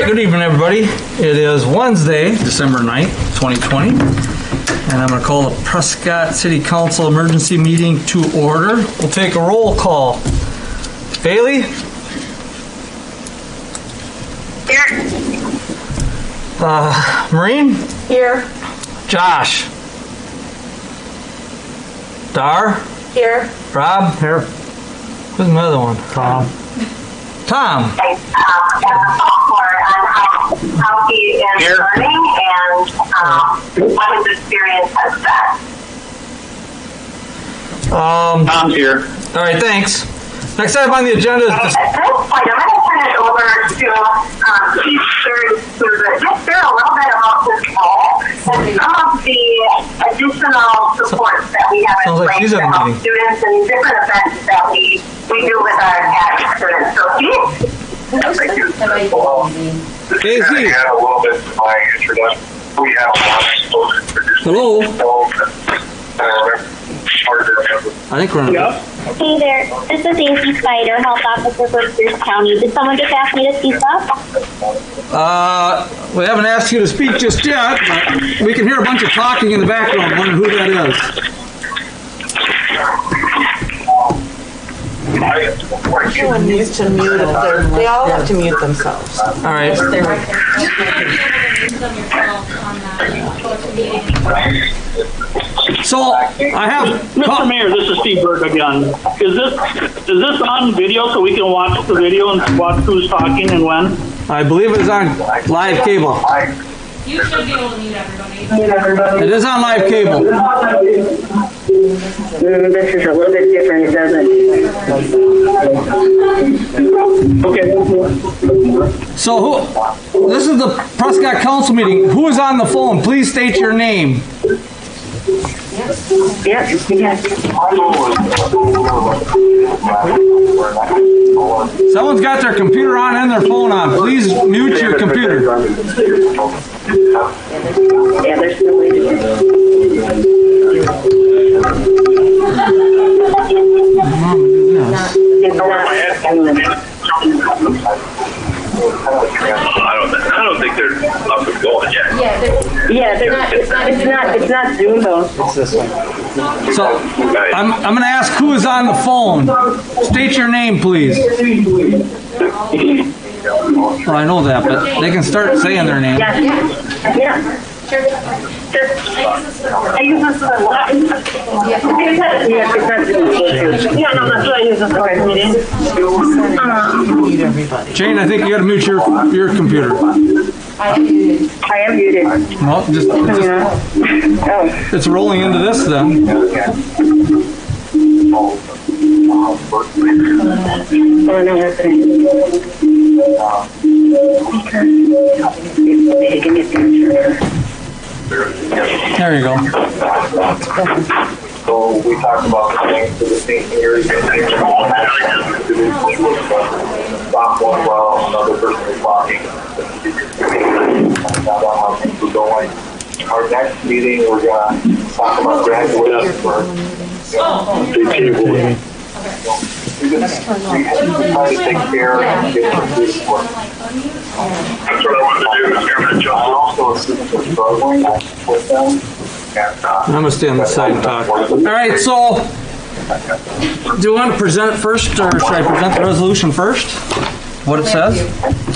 right, good evening, everybody. It is Wednesday, December 9th, 2020, and I'm going to call the Prescott City Council emergency meeting to order. We'll take a roll call. Bailey? Here. Maureen? Here. Josh? Dar? Here. Rob? Here. Who's my other one? Tom. Tom? How he is learning and what his experience has been. Tom's here. All right, thanks. Next item on the agenda is At this point, I'm going to turn it over to Chief Surrey to just share a little bit about his role and some of the additional supports that we have in place to help students and different events that we do with our active students. So, Chief? Thank you. Casey. I had a little bit of my introduction. We have a lot of people introduced. Hello. I think we're on. Hey there, this is Amy Spider, Health Officer for Pierce County. Did someone just ask me to speak up? We haven't asked you to speak just yet, but we can hear a bunch of talking in the background. I wonder who that is. Everyone needs to mute if they all have to mute themselves. All right. So I have. Mr. Mayor, this is Steve Burke again. Is this on video so we can watch the video and watch who's talking and when? I believe it's on live cable. You should be able to mute everybody. It is on live cable. This is a little bit different, it doesn't. Okay. So who? This is the Prescott Council meeting. Who is on the phone? Please state your name. Yes. Someone's got their computer on and their phone on. Please mute your computer. Yeah, there's no way to do I don't think they're up and going yet. it's not Zoom though. So I'm going to ask who is on the phone. State your name, please. Well, I know that, but they can start saying their name. Yeah. I use this for what? Yeah, no, that's what I use this for meeting. Mute everybody. Jane, I think you got to mute your computer. I am muted. Well, it's rolling into this then. There you go. So we talked about things for the seniors and stop one while another person is talking. How things are going. Our next meeting, we're going to talk about graduation for we're going to try to take care and get some good work. That's what I wanted to do, Chairman Johnson. I also assist with struggling with them. I'm going to stay on the side and talk. All right, so do you want to present it first, or should I present the resolution first? What it says?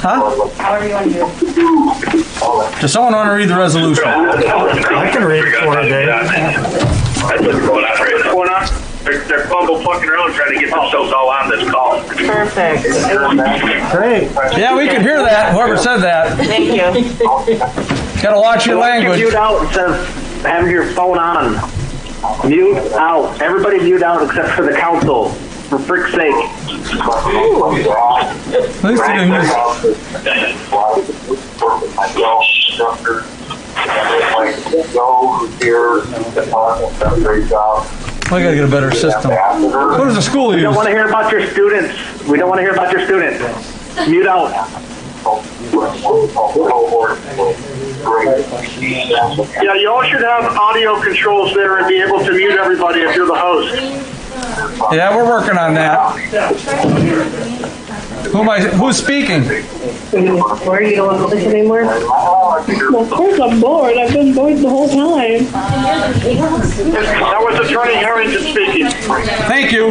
Huh? However you want to do it. Does someone want to read the resolution? I can read it for you, Dave. That's what's going on right now. What's going on? They're bumble fucking around trying to get themselves all on this call. Perfect. Great. Yeah, we can hear that, whoever said that. Thank you. Got to watch your language. Mute out instead of having your phone on. Mute out. Everybody mute out except for the council. For frick's sake. At least you didn't use. I gotta get a better system. What does the school We use? don't want to hear about your students. We don't want to hear about your students. Mute out. Yeah, you all should have audio controls there and be able to mute everybody if you're the host. Yeah, we're working on that. Who's speaking? Or you don't want to listen anymore? Well, of course I'm bored. I've been bored the whole time. That was Attorney Harrington speaking. Thank you.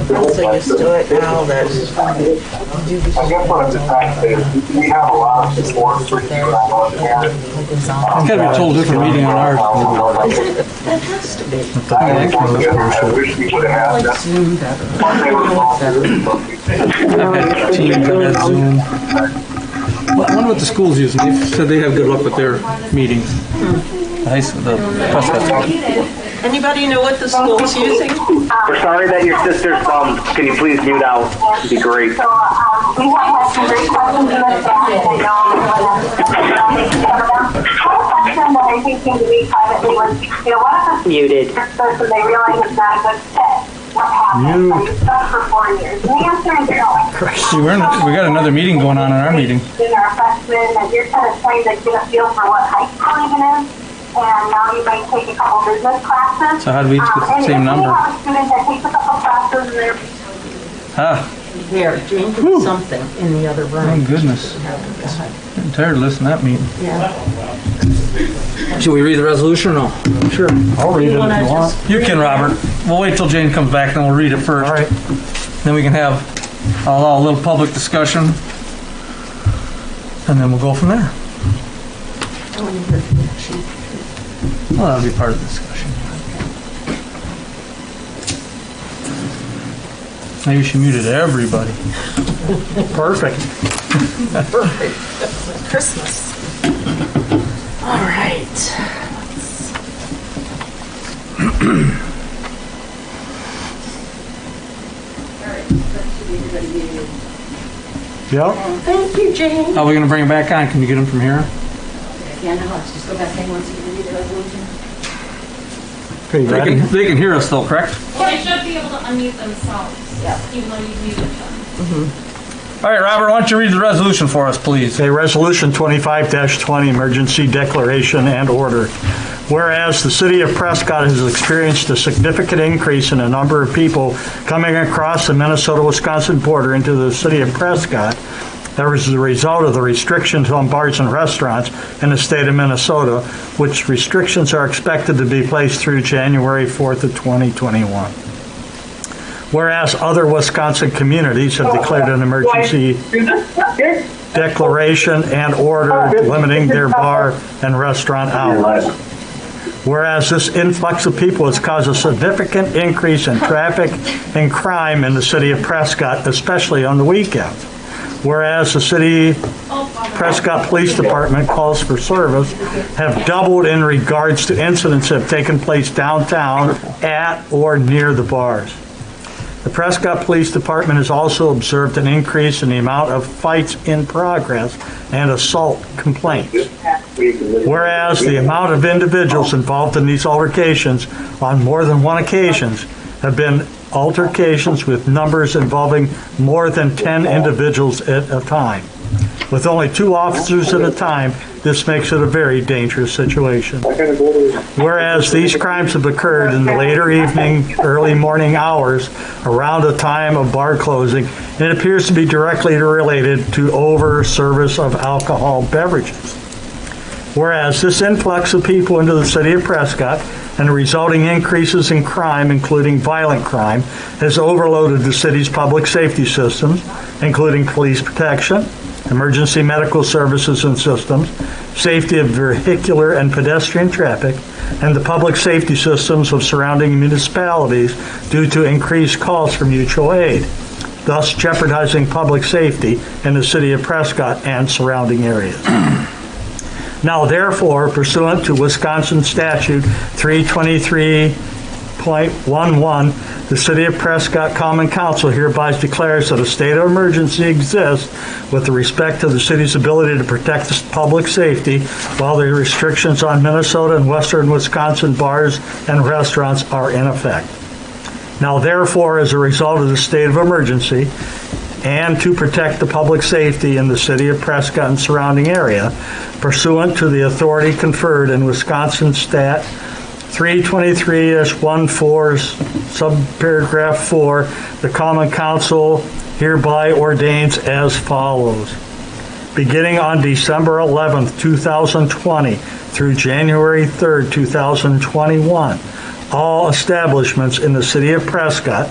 I'm so used to it now that I guess what I'm just trying to say is we have a lot of support for you around here. It's got to be a total different meeting on ours. that has to be. I wish we would have had that. I've had Teams, I've had Zoom. I wonder what the schools use. They said they have good luck with their meetings. The Prescott. Anybody know what the school's using? We're sorry that your sister's bummed. Can you please mute out? It'd be great. So, we have had some great questions in the chat, and I know, question that I think came to me privately was, what if Muted. this person, they realize it's not a good fit? What happens? Are you stuck for 4 years? And the answer is no. See, we got another meeting going on in our meeting. In our freshmen, and you're kind of trying to get a feel for what high school even is. And now you might take a couple business classes. So how do we get the same number? And if you have a student that takes a couple classes and they're Ah, Here, drink something in the other room. oh goodness. I'm tired of listening to that meeting. Yeah. Should we read the resolution or no? Sure. I'll read it if you want. You can, Robert. We'll wait till Jane comes back, then we'll read it first. All right. Then we can have a little public discussion, and then we'll go from there. Well, that'll be part of the discussion. Maybe she muted everybody. Perfect. Perfect. Christmas. All right. Yep. Thank you, Jane. Are we gonna bring it back on? Can you get them from here? Yeah, no, let's just go back in once you read the resolution. They can hear us though, correct? Well, they should be able to unmute themselves, even though you've muted them. All right, Robert, why don't you read the resolution for us, please? Okay, Resolution 25-20, Emergency Declaration and Order. Whereas the city of Prescott has experienced a significant increase in the number of people coming across the Minnesota-Wisconsin border into the city of Prescott, that was the result of the restrictions on bars and restaurants in the state of Minnesota, which restrictions are expected to be placed through January 4th of 2021. Whereas other Wisconsin communities have declared an emergency declaration and order limiting their bar and restaurant hours. Whereas this influx of people has caused a significant increase in traffic and crime in the city of Prescott, especially on the weekends. Whereas the city Prescott Police Department calls for service have doubled in regards to incidents that have taken place downtown at or near the bars. The Prescott Police Department has also observed an increase in the amount of fights in progress and assault complaints. Whereas the amount of individuals involved in these altercations on more than one occasions have been altercations with numbers involving more than 10 individuals at a time. With only 2 officers at a time, this makes it a very dangerous situation. Whereas these crimes have occurred in the later evening, early morning hours around the time of bar closing, and it appears to be directly related to over-service of alcohol beverages. Whereas this influx of people into the city of Prescott and the resulting increases in crime, including violent crime, has overloaded the city's public safety systems, including police protection, emergency medical services and systems, safety of vehicular and pedestrian traffic, and the public safety systems of surrounding municipalities due to increased calls for mutual aid, thus jeopardizing public safety in the city of Prescott and surrounding areas. Now, therefore, pursuant to Wisconsin Statute 323.11, the City of Prescott Common Council hereby declares that a state of emergency exists with respect to the city's ability to protect the public safety while the restrictions on Minnesota and western Wisconsin bars and restaurants are in effect. Now, therefore, as a result of the state of emergency, and to protect the public safety in the city of Prescott and surrounding area, pursuant to the authority conferred in Wisconsin Stat 323-14, subparagraph 4, the Common Council hereby ordains as follows. Beginning on December 11th, 2020 through January 3rd, 2021, all establishments in the city of Prescott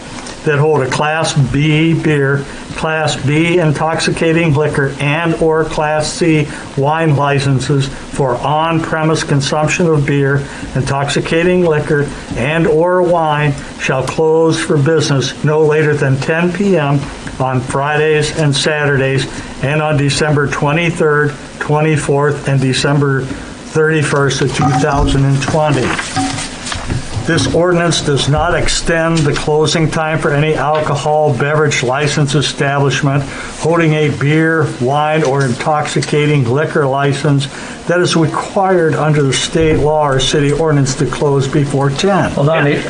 that hold a Class B beer, Class B intoxicating liquor, and/or Class C wine licenses for on-premise consumption of beer, intoxicating liquor, and/or wine shall close for business no later than 10 p.m. on Fridays and Saturdays, and on December 23rd, 24th, and December 31st of 2020. This ordinance does not extend the closing time for any alcohol beverage license establishment holding a beer, wine, or intoxicating liquor license that is required under the state law or city ordinance to close before 10. Hold on, Nate.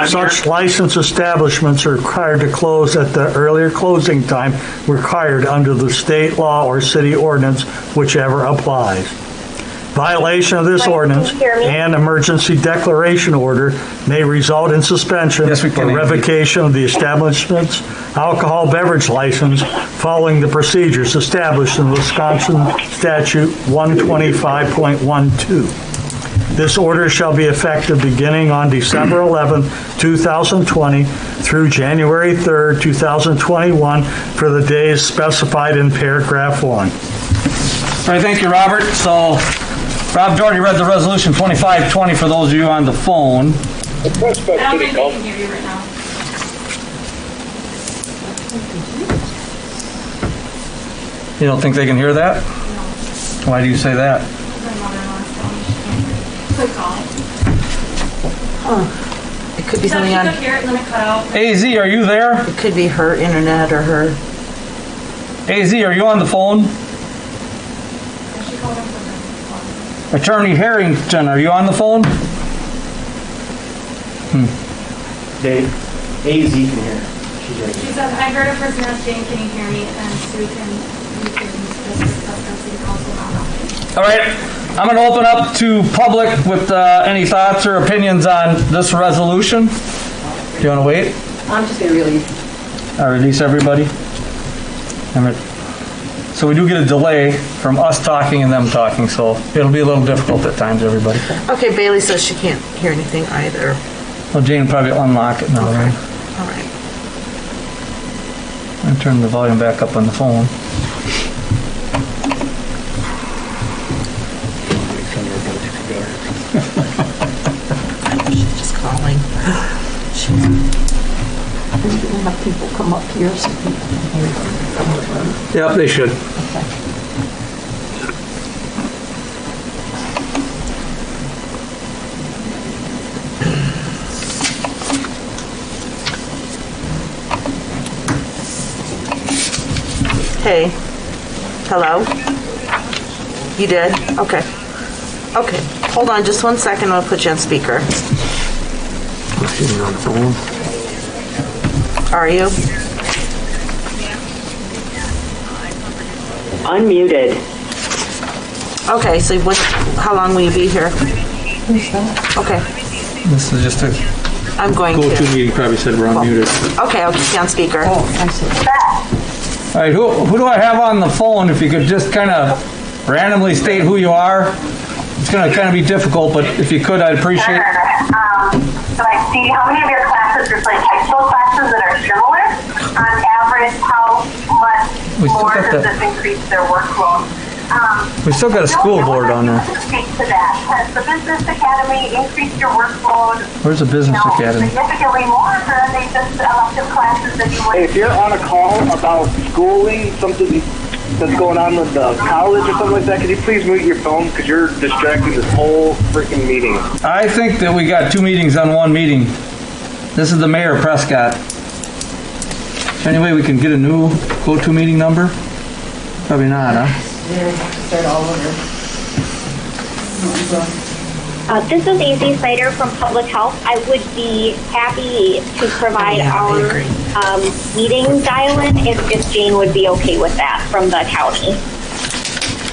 Such license establishments are required to close at the earlier closing time required under the state law or city ordinance, whichever applies. Violation of this ordinance and emergency declaration order may result in suspension Yes, we can, or Andy. revocation of the establishment's alcohol beverage license following the procedures established in Wisconsin Statute 125.12. This order shall be effective beginning on December 11th, 2020 through January 3rd, 2021 for the days specified in paragraph 1. All right, thank you, Robert. So, Rob Doherty read the resolution 2520 for those of you on the phone. I don't think they can hear you right now. You don't think they can hear that? Why do you say that? My mother-in-law's phone, she can't hear you. Quick call. It could be So something she on, could hear it and then it cut out. AZ, are you there? it could be her internet or her, AZ, are you on the phone? She called him from the Attorney Harrington, are you on the phone? Dave, AZ can hear. She's right. She said, I heard a person ask Jane, can you hear me? And Sue can, you can discuss the city council now. All right, I'm going to open up to public with any thoughts or opinions on this resolution. Do you want to wait? I'm just going to release. I release everybody. So we do get a delay from us talking and them talking, so it'll be a little difficult at times, everybody. okay, Bailey says she can't hear anything either. Well, Jane will probably unlock it now, right? All right. I'll turn the volume back up on the phone. She's just calling. We're going to have people come up here so people can hear them. Yep, they should. Hey. Hello? You did? Okay. Okay. Hold on just 1 second. I'll put you on speaker. She's on the phone. Are you? Unmuted. Okay, so how long will you be here? Okay. This is just a I'm going go-to to. meeting, probably said we're unmuted. Okay, I'll keep you on speaker. Oh, I see. All right, who do I have on the phone? If you could just kind of randomly state who you are. It's going to kind of be difficult, but if you could, I'd appreciate it. So I see how many of your classes are like high school classes that are similar. On average, how much We still more got does that. this increase their workload? We still got a school board on there. Speak to that. Has the business academy increased your workload? Where's the business academy? Significantly more, or are they just elective classes that you would? Hey, if you're on a call about schooling, something that's going on with the college or something like that, could you please mute your phone because you're distracting this whole freaking meeting? I think that we got two meetings on one meeting. This is the mayor of Prescott. Any way we can get a new go-to meeting number? Probably not, huh? Start all over. This is AZ Snyder from Public Health. I would be happy to provide our meeting dial-in if Jane would be okay with that from the county.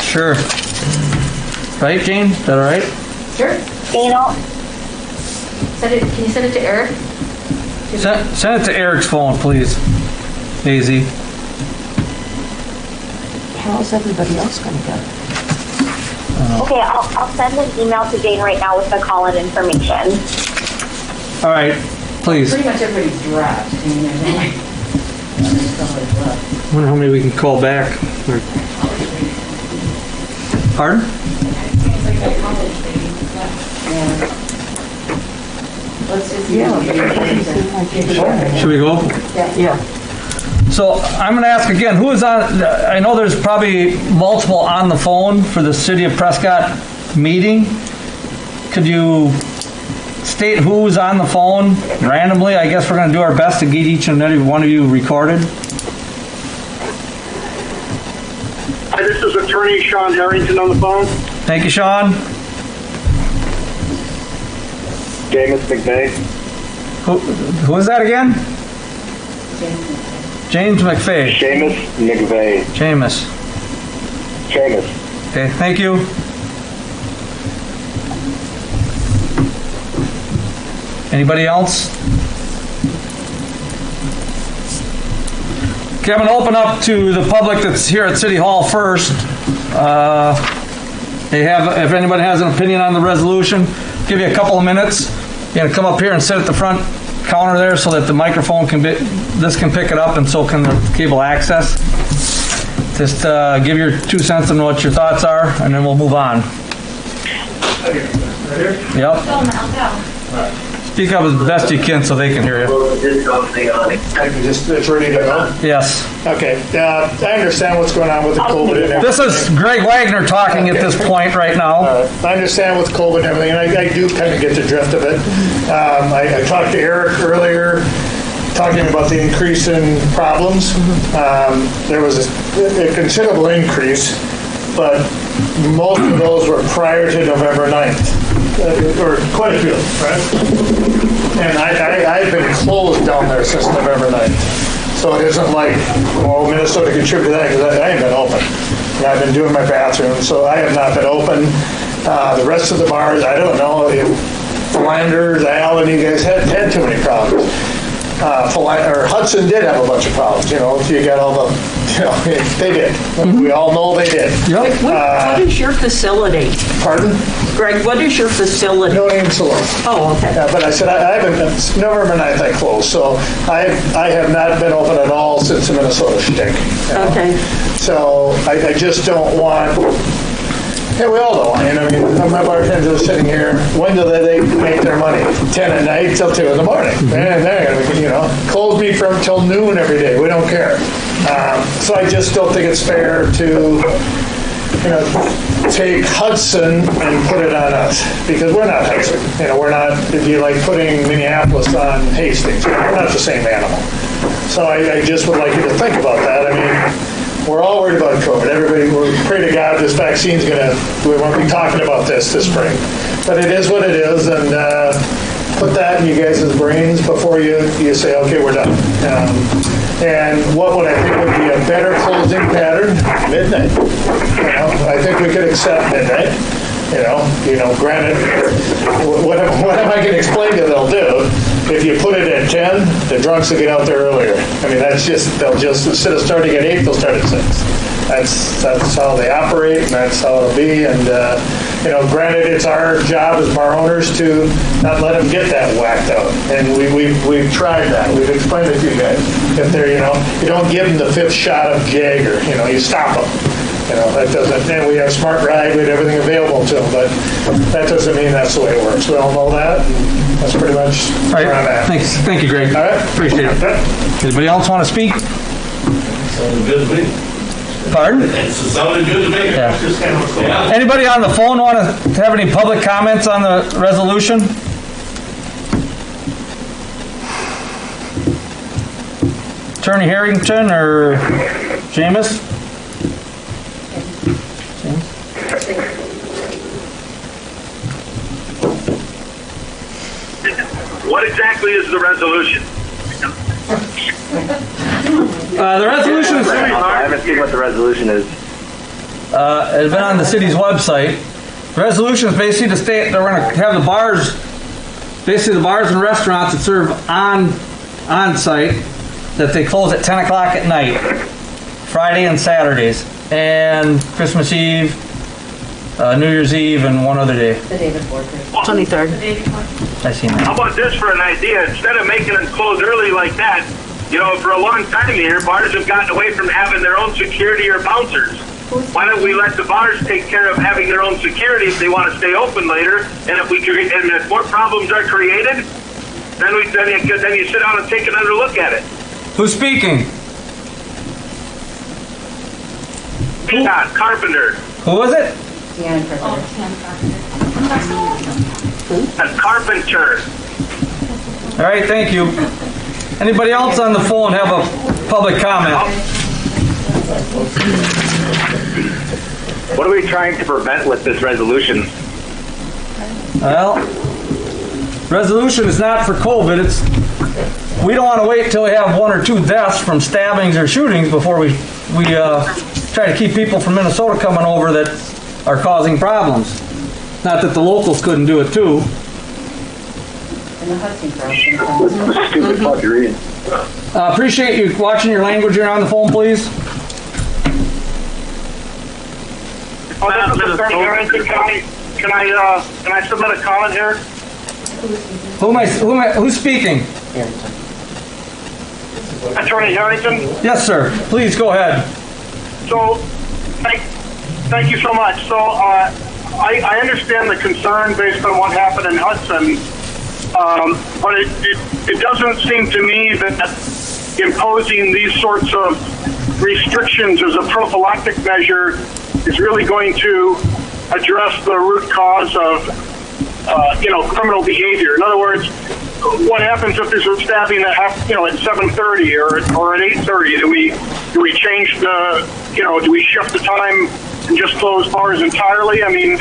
Sure. Right, Jane? Is that all right? Sure. Jane, Can you send it to Eric? Send it to Eric's phone, please, Daisy. How's everybody else gonna get it? Okay, I'll send an email to Jane right now with the call-in information. All right, please. Pretty much everybody's dropped. I mean, there's somebody left. I wonder how many we can call back. Pardon? It's like a college thing. Let's just. Should we go? Yeah. So I'm going to ask again, who is on, I know there's probably multiple on the phone for the City of Prescott meeting. Could you state who's on the phone randomly? I guess we're going to do our best to get each and every one of you recorded. Hi, this is Attorney Sean Harrington on the phone. Thank you, Sean. James McVeigh. Who is that again? James McVeigh. Seamus McVeigh. Seamus. Seamus. Okay, thank you. Anybody else? Okay, I'm going to open up to the public that's here at City Hall first. If anybody has an opinion on the resolution, give you a couple of minutes. You're going to come up here and sit at the front counter there so that the microphone can this can pick it up and so can the cable access. Just give your 2 cents on what your thoughts are and then we'll move on. Yep. Speak up as best you can so they can hear you. It's ready to go? Yes. Okay. I understand what's going on with the COVID and everything. This is Greg Wagner talking at this point right now. I understand with COVID and everything, and I do kind of get the drift of it. I talked to Eric earlier, talking about the increase in problems. There was a considerable increase, but most of those were prior to November 9th. Or quite a few, right? And I've been closed down there since November 9th. So it isn't like, well, Minnesota contributed to that because I ain't been open. And I've been doing my bathroom, so I have not been open. The rest of the bars, I don't know if Flanders, Allen, you guys had too many problems. Hudson did have a bunch of problems, you know, if you got all the, you know, they did. We all know they did. Yep. What is your facility? Pardon? Greg, what is your facility? No name salon. Oh, okay. Yeah, but I said, I haven't, November 9th I closed, so I have not been open at all since the Minnesota shtick. You know? Okay. So I just don't want, hey, we all don't, and I mean, my bartenders are sitting here, when do they make their money? 10 at night till 2 in the morning. And they're gonna be, you know, close me from till noon every day, we don't care. So I just don't think it's fair to, you know, take Hudson and put it on us, because we're not Hudson. You know, we're not, it'd be like putting Minneapolis on Hastings. You know, we're not the same animal. So I just would like you to think about that. I mean, we're all worried about COVID. Everybody, we pray to God this vaccine's we won't be talking about this spring. But it is what it is, and put that in you guys' brains before you say, okay, we're done. And what would I think would be a better closing pattern? Midnight. You know, I think we could accept midnight. You know, granted, what am I going to explain to they'll do? If you put it at 10, the drunks will get out there earlier. I mean, they'll just, instead of starting at 8, they'll start at 6. That's how they operate, and that's how it'll be. And, you know, granted, it's our job as bar owners to not let them get that whacked out. And we've tried that. We've explained it to you guys. If they're, you know, you don't give them the 5th shot of Jagger, you know, you stop them. You know, that doesn't, and we have Smart Ride, we have everything available to them, but that doesn't mean that's the way it works. We all know that, and that's pretty much where I'm at. Thanks. Thank you, Greg. All right? Appreciate it. Anybody else want to speak? Sounded good to me. Pardon? It sounded good to me. Yeah. Just kind of, yeah. Anybody on the phone want to have any public comments on the resolution? Attorney Harrington or Jameis? What exactly is the resolution? The resolution is... I haven't seen what the resolution is. It's been on the city's website. The resolution is basically to state that we're going to have the bars basically the bars and restaurants that serve on-site, that they close at 10 o'clock at night, Friday and Saturdays, and Christmas Eve, New Year's Eve, and one other day. The day before Christmas. 23rd. I seen that. How about this for an idea? Instead of making them close early like that, you know, for a long time here, bars have gotten away from having their own security or bouncers. Why don't we let the bars take care of having their own security if they want to stay open later? And if more problems are created, then you sit down and take another look at it. Who's speaking? Scott Carpenter. Who was it? Deanna Carpenter. A carpenter. All right, thank you. Anybody else on the phone have a public comment? What are we trying to prevent with this resolution? Well, resolution is not for COVID. We don't want to wait till we have 1 or 2 deaths from stabbings or shootings before we try to keep people from Minnesota coming over that are causing problems. Not that the locals couldn't do it too. And the Hudson Crossing. Stupid fucking reading. Appreciate you watching your language here on the phone, please. Mr. Attorney Harrington, can I submit a comment here? Who's speaking? Attorney Harrington? Yes, sir. Please go ahead. So, thank you so much. So, I understand the concern based on what happened in Hudson, but it doesn't seem to me that imposing these sorts of restrictions as a prophylactic measure is really going to address the root cause of, criminal behavior. In other words, what happens if there's a stabbing at 7:30 or at 8:30? Do we change do we shift the time and just close bars entirely? I mean,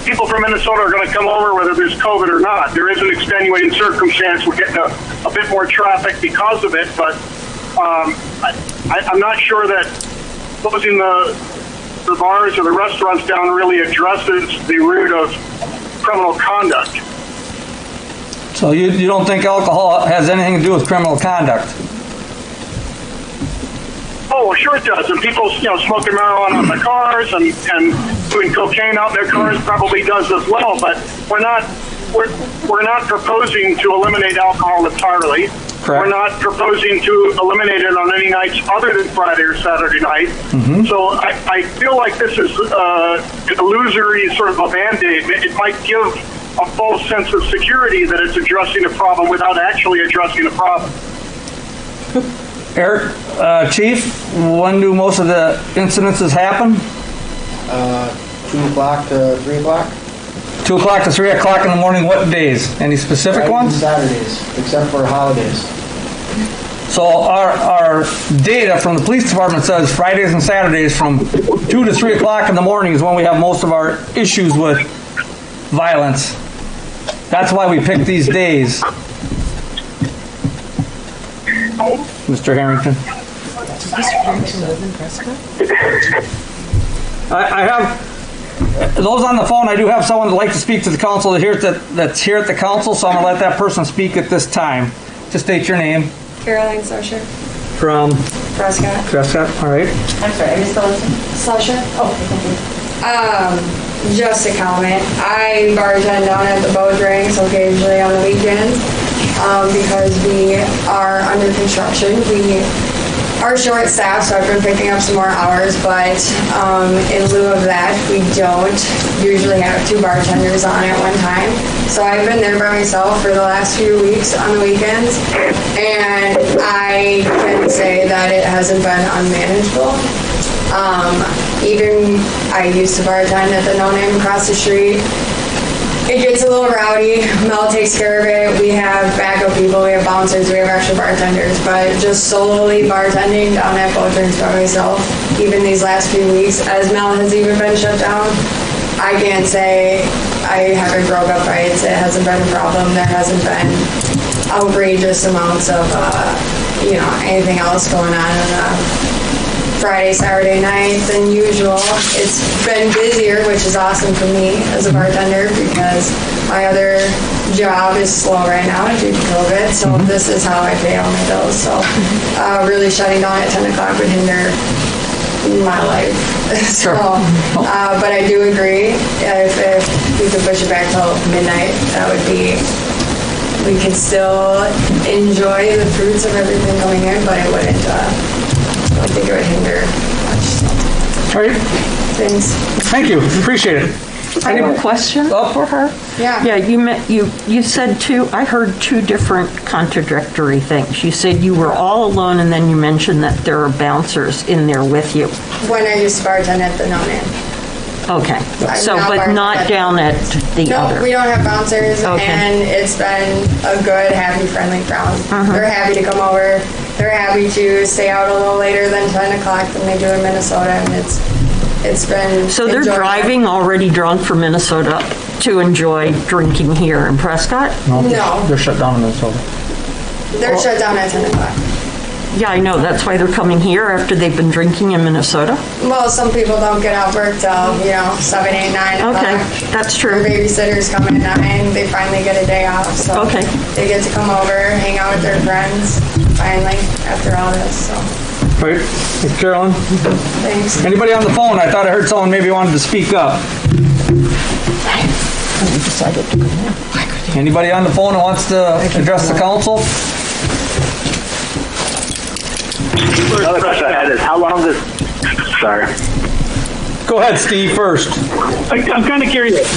people from Minnesota are going to come over whether there's COVID or not. There is an extenuating circumstance. We're getting a bit more traffic because of it, but I'm not sure that closing the bars or the restaurants down really addresses the root of criminal conduct. So you don't think alcohol has anything to do with criminal conduct? Oh, sure it does. And people, smoking marijuana in their cars and doing cocaine out in their cars probably does as well. But we're not proposing to eliminate alcohol entirely. Correct. We're not proposing to eliminate it on any nights other than Friday or Saturday night. Mm-hmm. So I feel like this is an illusory sort of a Band-Aid. It might give a false sense of security that it's addressing a problem without actually addressing a problem. Eric, Chief, when do most of the incidences happen? 2 o'clock to 3 o'clock. 2 o'clock to 3 o'clock in the morning, what days? Any specific Fridays ones? and Saturdays, except for holidays. So our data from the police department says Fridays and Saturdays from 2 to 3 o'clock in the morning is when we have most of our issues with violence. That's why we picked these days. Mr. Harrington. Does Mr. Harrington live in Prescott? I have those on the phone. I do have someone that'd like to speak to the council that's here at the council, so I'm going to let that person speak at this time. Just state your name. Caroline Slusher. From? Prescott. Prescott, all right. I'm sorry, I missed the last name. Slusher. Oh, thank you. Just a comment. I bartend down at the Boat Drinks occasionally on the weekends because we are under construction. We are short-staffed, so I've been picking up some more hours, but in lieu of that, we don't usually have 2 bartenders on at one time. So I've been there by myself for the last few weeks on the weekends, and I can say that it hasn't been unmanageable. Even I used to bartend at the No Name across the street. It gets a little rowdy. Mel takes care of it. We have backup people, we have bouncers, we have extra bartenders, but just solely bartending down at Boat Drinks by myself, even these last few weeks, as Mel has even been shut down, I can't say I haven't broke up fights. It hasn't been a problem. There hasn't been outrageous amounts of, anything else going on in Friday, Saturday night than usual. It's been busier, which is awesome for me as a bartender because my other job is slow right now due to COVID. So this is how I pay all my bills. So really shutting down at 10 o'clock would hinder my life. So, but I do agree. If we could push it back till midnight, that would be. We could still enjoy the fruits of everything going in, but it wouldn't. I don't think it would hinder much. So. All right. Thanks. Thank you. Appreciate it. I have a question for her. Yeah. Yeah, you said I heard two different contradictory things. You said you were all alone, and then you mentioned that there are bouncers in there with you. When I used to bartend at the non-in. Okay. So, but not down at the other. No, we don't have bouncers, Okay. and it's been a good, happy, friendly crowd. They're happy to come over. They're happy to stay out a little later than 10 o'clock than they do in Minnesota, and it's been So they're enjoyable. driving already drunk from Minnesota to enjoy drinking here in Prescott? No. They're shut down in Minnesota. They're shut down at 10 o'clock. Yeah, I know. That's why they're coming here after they've been drinking in Minnesota. Well, some people don't get off work till, 7, 8, 9 o'clock. Okay, that's true. Their babysitters come at 9, they finally get a day off, so Okay. they get to come over, hang out with their friends, finally, after all this, so, Right. Hey, Carolyn? thanks. Anybody on the phone? I thought I heard someone maybe wanted to speak up. Anybody on the phone that wants to address the council? Another question I had is how long does, sorry. Go ahead, Steve, first. I'm kind of curious.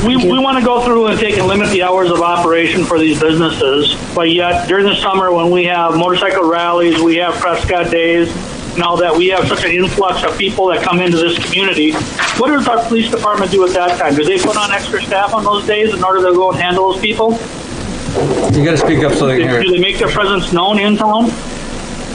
We want to go through and take and limit the hours of operation for these businesses, but yet during the summer when we have motorcycle rallies, we have Prescott Days, and all that, we have such an influx of people that come into this community. What does our police department do at that time? Do they put on extra staff on those days in order to go and handle those people? You got to speak up so they can hear Do it. they make their presence known in town?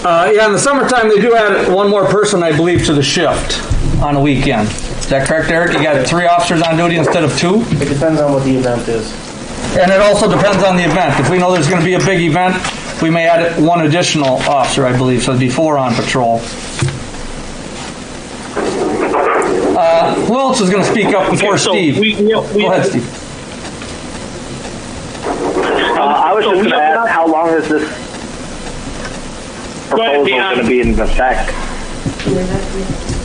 Yeah, in the summertime, they do add one more person, I believe, to the shift on a weekend. Is that correct, Eric? You got 3 officers on duty instead of 2? It depends on what the event is. And it also depends on the event. If we know there's going to be a big event, we may add 1 additional officer, I believe, so it'd be 4 on patrol. Who else is going to speak up before Steve? Go ahead, Steve. I was just going to ask, how long is this proposal going to be in effect?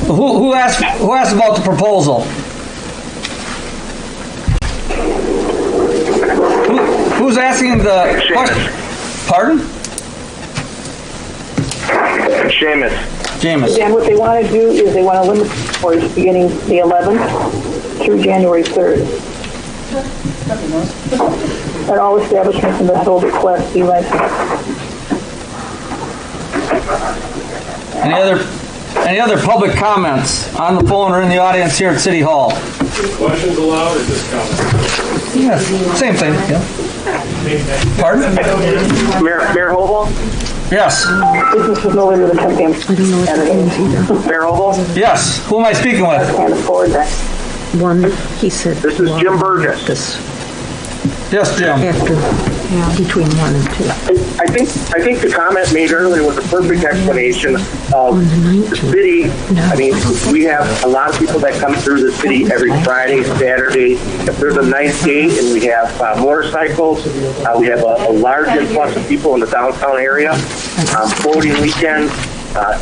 Who asked about the proposal? Who's asking the question? Pardon? Seamus. James. And what they want to do is they want to limit for beginning the 11th through January 3rd. And all establishments in the Minnesota Class B license. Any other public comments on the phone or in the audience here at City Hall? Questions allowed or just comments? Yeah, same thing. Yeah. Pardon? Mayor Hobel? Yes. Business is no later than 10 p.m. I don't know what that means either. Mayor Hobel? Yes. Who am I speaking with? Can't afford that. One, he said. This is Jim Burgess. This Yes, Jim. after, between 1 and 2. I think the comment made earlier was a perfect explanation of the city. I mean, we have a lot of people that come through the city every Friday, Saturday. If there's a nice day and we have motorcycles, we have a large influx of people in the downtown area, boating weekends,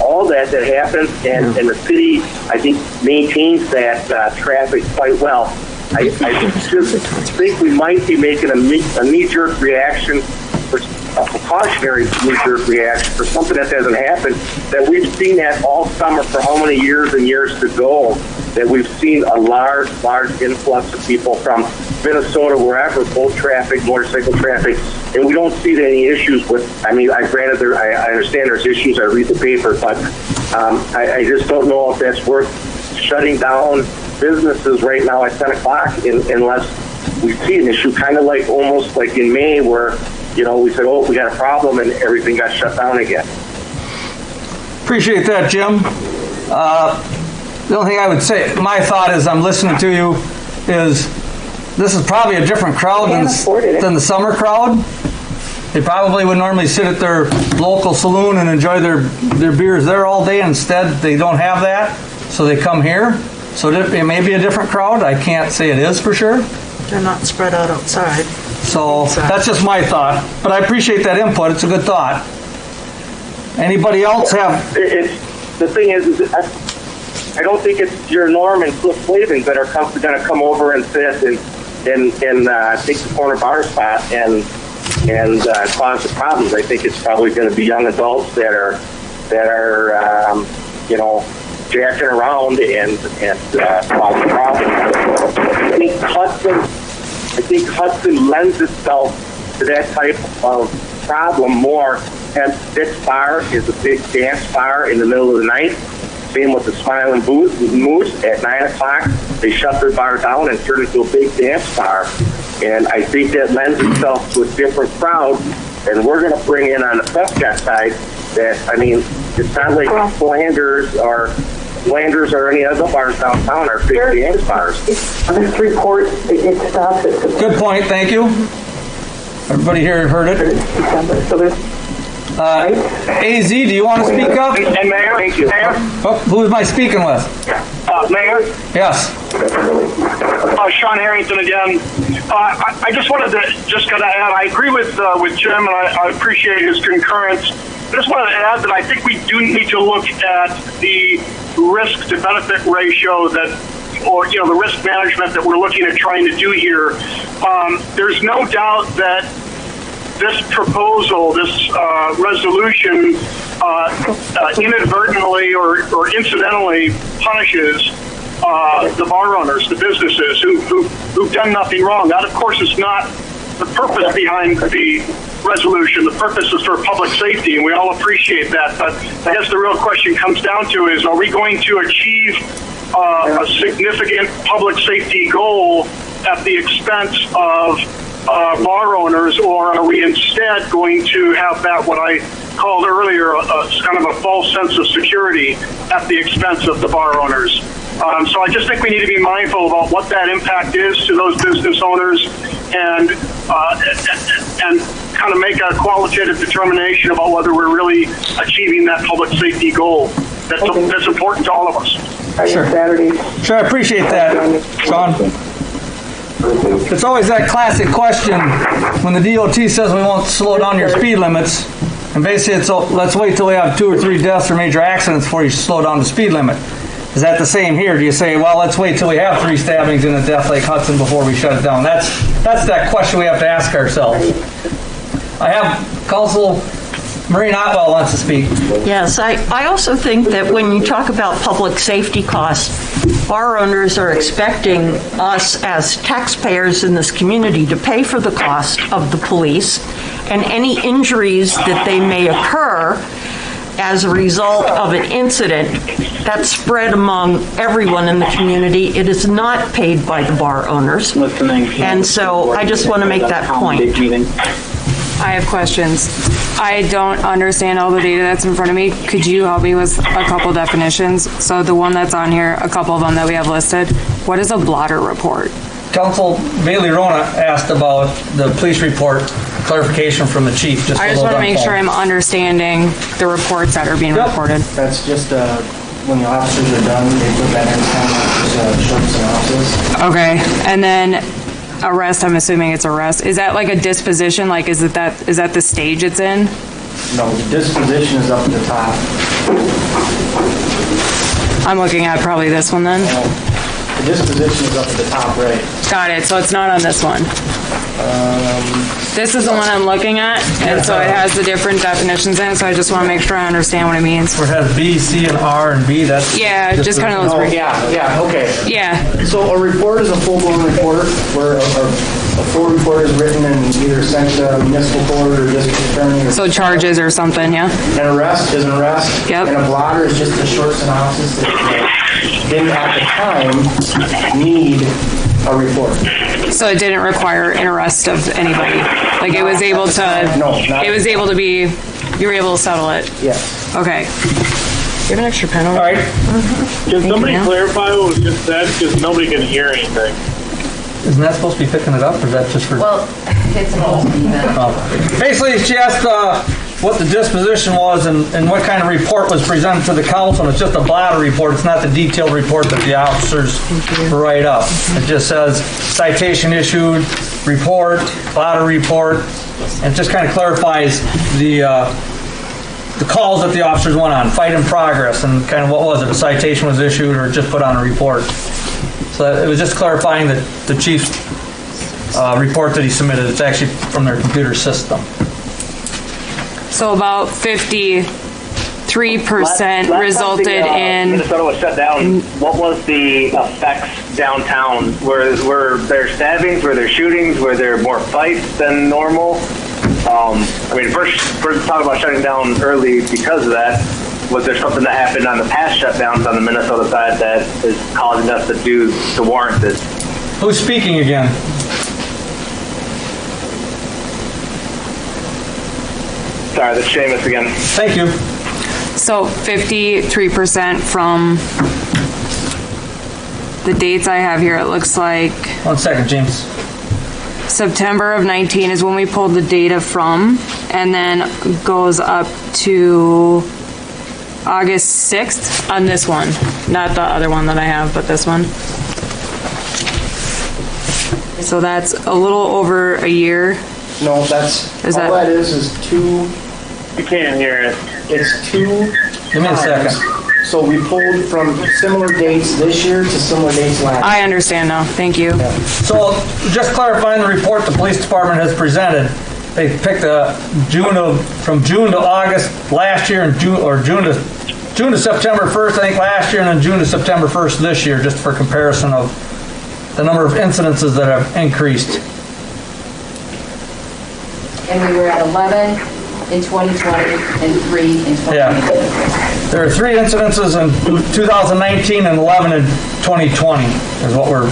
all that happens, and the city, I think, maintains that traffic quite well. I just think we might be making a knee-jerk reaction, a precautionary knee-jerk reaction for something that hasn't happened, that we've seen that all summer for how many years and years to go, that we've seen a large influx of people from Minnesota, wherever, boat traffic, motorcycle traffic, and we don't see any issues with, I mean, I understand there's issues, I read the paper, but I just don't know if that's worth shutting down businesses right now at 10 o'clock unless we see an issue, kind of like almost like in May where, we said, oh, we got a problem and everything got shut down again. Appreciate that, Jim. The only thing I would say, my thought as I'm listening to you is this is probably a different crowd than the summer crowd. They probably would normally sit at their local saloon and enjoy their beers there all day. Instead, they don't have that, so they come here. So it may be a different crowd. I can't say it is for sure. They're not spread out outside. So that's just my thought. But I appreciate that input. It's a good thought. Anybody else have? The thing is I don't think it's your Norm and Cliff Flavins that are going to come over and sit and take the corner bar spot and cause the problems. I think it's probably going to be young adults that are jacking around and causing problems. I think Hudson lends itself to that type of problem more. And Dick's Bar is a big dance bar in the middle of the night. Same with the Smiling Moose at 9 o'clock. They shut their bar down and turn it into a big dance bar. And I think that lends itself to a different crowd. And we're going to bring in on the Prescott side that, I mean, it's not like Flanders or any other bars downtown are big dance bars. On this report, it stops at Good point, thank you. Everybody here heard it. So there's AZ, do you want to speak up? And Mayor, thank you. Mayor? Oh, who am I speaking with? Mayor? Yes. Sean Harrington again. I just wanted to add, I agree with Jim, and I appreciate his concurrence. I just wanted to add that I think we do need to look at the risk to benefit ratio the risk management that we're looking at trying to do here. There's no doubt that this proposal, this resolution, inadvertently or incidentally punishes the bar owners, the businesses who've done nothing wrong. That, of course, is not the purpose behind the resolution. The purpose is for public safety, and we all appreciate that. But I guess the real question comes down to is, are we going to achieve a significant public safety goal at the expense of bar owners, or are we instead going to have that, what I called earlier, kind of a false sense of security at the expense of the bar owners? So I just think we need to be mindful about what that impact is to those business owners and kind of make a qualitative determination about whether we're really achieving that public safety goal that's important to all of us. Sure. Sure, I appreciate that, Sean. It's always that classic question when the DOT says we won't slow down your speed limits, and basically it's, let's wait till we have 2 or 3 deaths or major accidents before you slow down the speed limit. Is that the same here? Do you say, well, let's wait till we have 3 stabbings in a death like Hudson before we shut it down? That's that question we have to ask ourselves. I have Council Maureen Otwell wants to speak. Yes, I also think that when you talk about public safety costs, bar owners are expecting us as taxpayers in this community to pay for the cost of the police and any injuries that they may occur as a result of an incident that's spread among everyone in the community. It is not paid by the bar owners. And so I just want to make that point. I have questions. I don't understand all the data that's in front of me. Could you help me with a couple definitions? So the one that's on here, a couple of them that we have listed. What is a blotter report? Council Bailey Rona asked about the police report, clarification from the chief. I just want to make sure I'm understanding the reports that are being reported. That's just when the officers are done, they put that in as a short synopsis. Okay, and then arrest, I'm assuming it's arrest. Is that like a disposition? Like, is that the stage it's in? No, the disposition is up at the top. I'm looking at probably this one then. The disposition is up at the top right. Got it. So it's not on this one. This is the one I'm looking at, and so it has the different definitions in it, so I just want to make sure I understand what it means. Where it has B, C, and R, and B, that's... Yeah, just kind of those... Okay. Yeah. So a report is a full-blown report where a full report is written and either sent to municipal court or district attorney. So charges or something, yeah? An arrest is an arrest. Yep. And a blotter is just a short synopsis that didn't at the time need a report. So it didn't require an arrest of anybody? Like it was able to... No. It was able to be... You were able to settle it? Yes. Okay. You have an extra pen over? All right. Can somebody clarify what was just said? Because nobody can hear anything. Isn't that supposed to be picking it up, or is that just for? Well, it's supposed to be that. Basically, she asked what the disposition was and what kind of report was presented to the council. And it's just a blotter report. It's not the detailed report that the officers write up. It just says citation issued, report, blotter report, and it just kind of clarifies the calls that the officers went on, fight in progress, and kind of what was it, a citation was issued or just put on a report. So it was just clarifying the chief's report that he submitted. It's actually from their computer system. So about 53% resulted in. Minnesota was shut down. What was the effects downtown? Were there stabbings? Were there shootings? Were there more fights than normal? First talk about shutting down early because of that. Was there something that happened on the past shutdowns on the Minnesota side that is causing us to warrant this? Who's speaking again? Sorry, that's Seamus again. Thank you. So 53% from the dates I have here, it looks like. 1 second, James. September of 19 is when we pulled the data from, and then goes up to August 6th on this one. Not the other one that I have, but this one. So that's a little over a year. No, that's, all that is two. You can't hear it. It's two. Give me a second. So we pulled from similar dates this year to similar dates last year. I understand now. Thank you. Yeah. So just clarifying the report the police department has presented, they picked from June to August last year and June to September 1st, I think last year, and then June to September 1st this year, just for comparison of the number of incidences that have increased. And we were at 11 in 2020 and 3 in 2019. Yeah. There are 3 incidences in 2019 and 11 in 2020 is what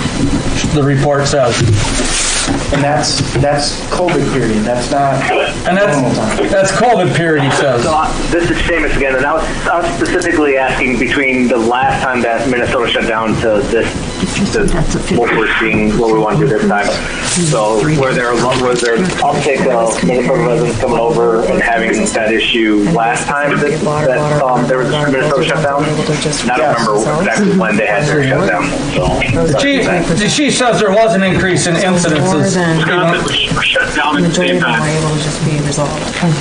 the report says. And that's COVID period. That's not normal time. That's COVID period, he says. So this is Seamus again, and I was specifically asking between the last time that Minnesota shut down to this, what we're seeing, what we want to do this time. So was there uptake of Minnesota residents coming over and having that issue last time that there was a Minnesota shutdown? I don't remember exactly when they had their shutdown. So the chief says there was an increase in incidences. Shut down at the same time.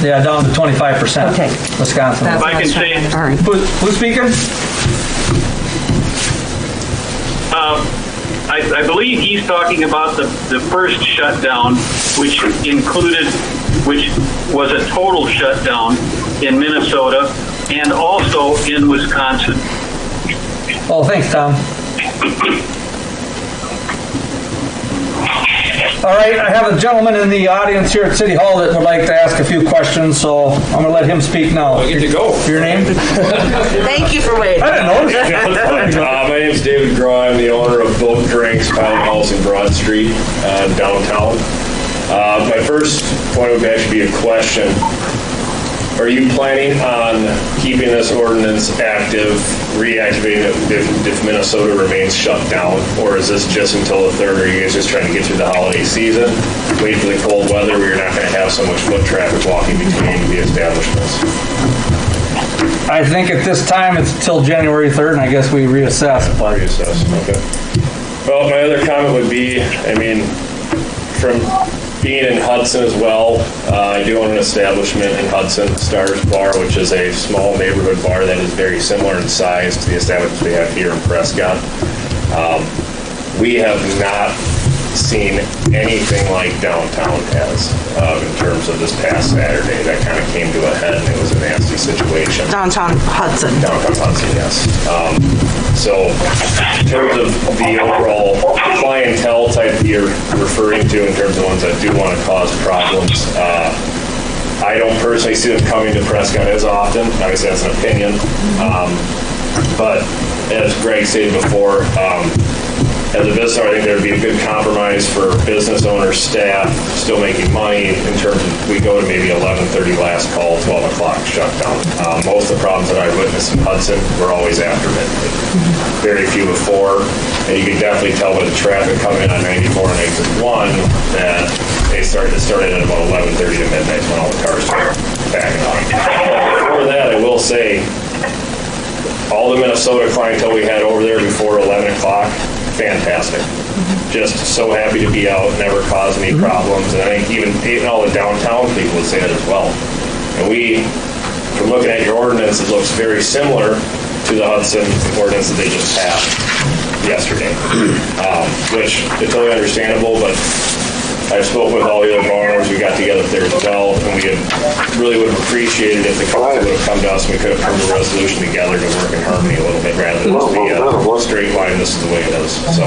Yeah, down to 25%. Okay. Wisconsin. If I can say, All right. Who's speaking? I believe he's talking about the first shutdown, which was a total shutdown in Minnesota and also in Wisconsin. Oh, thanks, Tom. All right, I have a gentleman in the audience here at City Hall that would like to ask a few questions, so I'm going to let him speak now. I get to go. Your name? Thank you for waiting. I didn't notice. My name's David Groh. I'm the owner of Boat Drinks Pound House in Broad Street, downtown. My first point would actually be a question. Are you planning on keeping this ordinance active, reactivating it if Minnesota remains shut down? Or is this just until the 3rd? Or are you guys just trying to get through the holiday season, wait for the cold weather where you're not going to have so much foot traffic walking between the establishments? I think at this time it's till January 3rd, and I guess we reassess. Reassess, okay. Well, my other comment would be, from being in Hudson as well, I do own an establishment in Hudson, Stars Bar, which is a small neighborhood bar that is very similar in size to the establishment we have here in Prescott. We have not seen anything like downtown has in terms of this past Saturday. That kind of came to a head, and it was a nasty situation. Downtown Hudson. Downtown Hudson, yes. So in terms of the overall clientele type that you're referring to, in terms of ones that do want to cause problems, I don't personally see them coming to Prescott as often. Obviously, that's an opinion. But as Greg stated before, as a business owner, I think there'd be a good compromise for business owners, staff, still making money in terms of we go to maybe 11:30 last call, 12 o'clock shutdown. Most of the problems that I've witnessed in Hudson were always after midnight. Very few before, and you can definitely tell by the traffic coming in on 94 and exit 1 that it started at about 11:30 to midnight when all the cars started backing up. Before that, I will say, all the Minnesota clientele we had over there before 11 o'clock, fantastic. Just so happy to be out, never caused any problems. And I think even all the downtown people would say that as well. And we, from looking at your ordinance, it looks very similar to the Hudson ordinance that they just passed yesterday, which is totally understandable, but I've spoken with all the other bar owners. We got together there as well, and we really would have appreciated if the council would have come to us and we could have come to a resolution together to work in harmony a little bit rather than just be a straight line, this is the way it is. So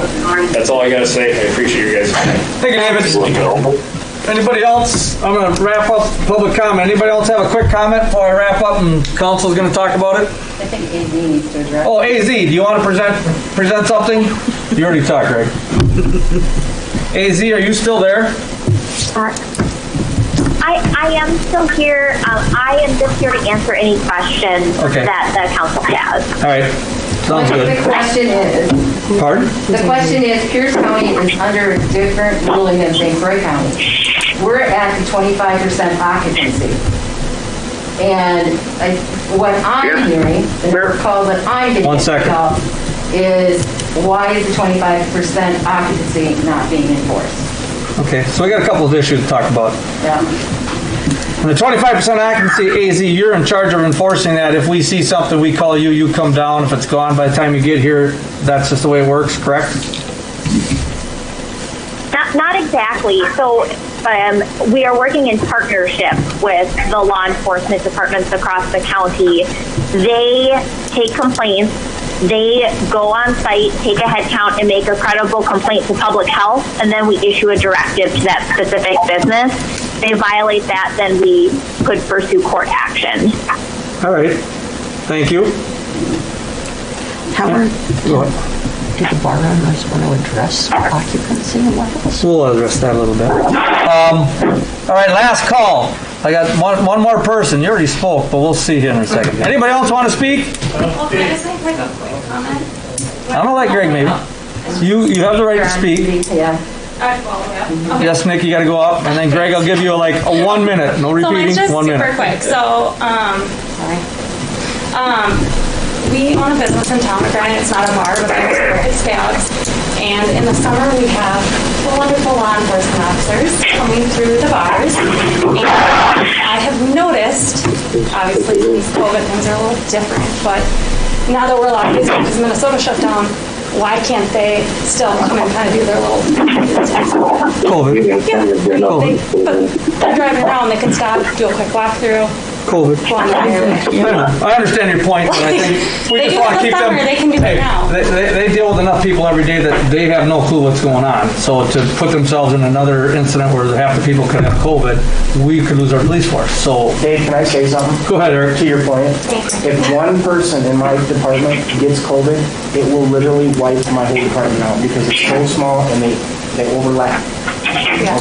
that's all I got to say. I appreciate you guys. Thank you, David. Anybody else? I'm going to wrap up public comment. Anybody else have a quick comment before I wrap up and council's going to talk about it? I think AZ needs to address. Oh, AZ, do you want to present something? You already talked, Greg. AZ, are you still there? I am still here. I am just here to answer any questions that the council has. All right. Sounds good. The question is... Pardon? The question is, Pierce County is under a different ruling than St. Croix County. We're at the 25% occupancy. And what I'm hearing, the call that I'm getting about is, why is the 25% occupancy not being enforced? Okay, so we got a couple of issues to talk about. Yeah. And the 25% occupancy, AZ, you're in charge of enforcing that. If we see something, we call you, you come down. If it's gone by the time you get here, that's just the way it works, correct? Not exactly. So we are working in partnership with the law enforcement departments across the county. They take complaints. They go on site, take a head count, and make a credible complaint to public health, and then we issue a directive to that specific business. If they violate that, then we could pursue court action. All right. Thank you. Howard, did the bar owners want to address occupancy levels? We'll address that a little bit. All right, last call. I got one more person. You already spoke, but we'll see here in a second. Anybody else want to speak? Well, can I just make like a quick comment? I don't like Greg, maybe. You have the right to speak. Yeah. I'd follow up. Okay. Yes, Nick, you got to go up, and then Greg, I'll give you like a 1 minute. No repeating. So mine's just 1 minute. super quick. So, we own a business in town. Granted, it's not a bar, but it's Scouts. And in the summer, we have wonderful law enforcement officers coming through the bars. And I have noticed, obviously, these COVID things are a little different, but now that we're allowed to use it because Minnesota shut down, why can't they still come and kind of do their little test? COVID. Yeah, but they're driving around, they can stop, do a quick walkthrough. COVID. I understand your point, but I think we They just do want to it in keep the them. summer, they can do it now. They deal with enough people every day that they have no clue what's going on. So to put themselves in another incident where half the people could have COVID, we could lose our police force. So, Dave, can I say something? Go ahead, Eric. To your point, if one person in my department gets COVID, it will literally wipe my whole department out because it's so small and they overlap.